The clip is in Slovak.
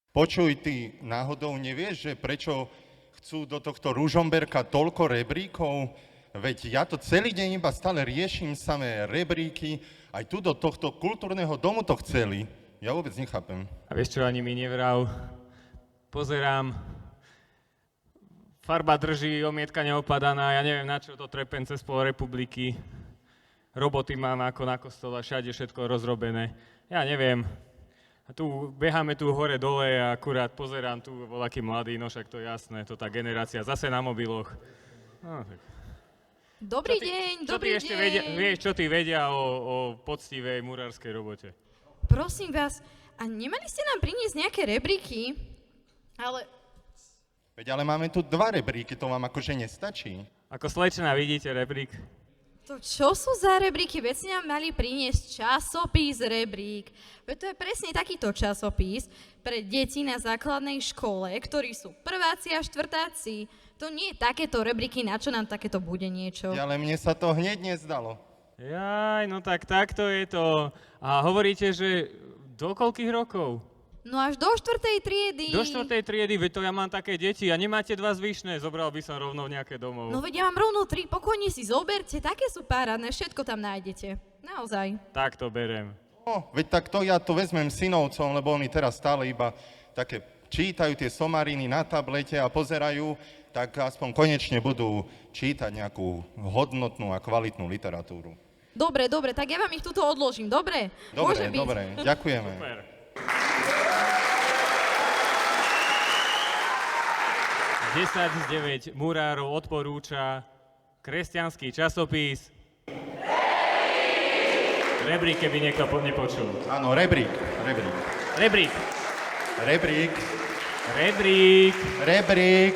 Počuj, ty náhodou nevieš, že prečo chcú do tohto Ružomberka toľko rebríkov? Veď ja to celý deň iba stále riešim samé rebríky. Aj tu do tohto kultúrneho domu to chceli. Ja vôbec nechápem. A vieš čo, ani mi nevrav. Pozerám, farba drží, omietka neopadaná, ja neviem, na čo to trepem cez pol republiky. Roboty mám ako na kostole, všade všetko rozrobené. Ja neviem. A tu beháme tu hore-dole a akurát pozerám tu voľaký mladý, no však to je jasné, to tá generácia zase na mobiloch. No, tak. Dobrý deň, dobrý deň. Vieš, čo ty vedia o poctivej murárskej robote? Prosím vás, a nemali ste nám priniesť nejaké rebríky? Ale Veď ale máme tu 2 rebríky, to vám akože nestačí. Ako slečna vidíte rebrík? to čo sú za rebríky? Veď ste nám mali priniesť časopis rebrík. Veď to je presne takýto časopis pre deti na základnej škole, ktorí sú prváci a štvrtáci. To nie je takéto rebríky, na čo nám takéto bude niečo. Ale mne sa to hneď nezdalo. Jaj, no tak takto je to. A hovoríte, že do koľkých rokov? No až do 4. triedy. Do 4. triedy, veď to ja mám také deti a nemáte 2 zvyšné, zobral by som rovno nejaké domov. No veď ja mám rovno 3, pokojne si zoberte, také sú párádne, všetko tam nájdete. Naozaj. Tak to berem. No, veď tak to ja to vezmem synovcom, lebo oni teraz stále iba také čítajú tie somariny na tablete a pozerajú, tak aspoň konečne budú čítať nejakú hodnotnú a kvalitnú literatúru. Dobre, dobre, tak ja vám ich tuto odložím, dobre? Môže byť. Dobre, ďakujeme. Super. Desať z 9 murárov odporúča kresťanský časopis Rebrík, keby niekto nepočul. Áno, rebrík. Rebrík. Rebrík. Rebrík. Rebrík.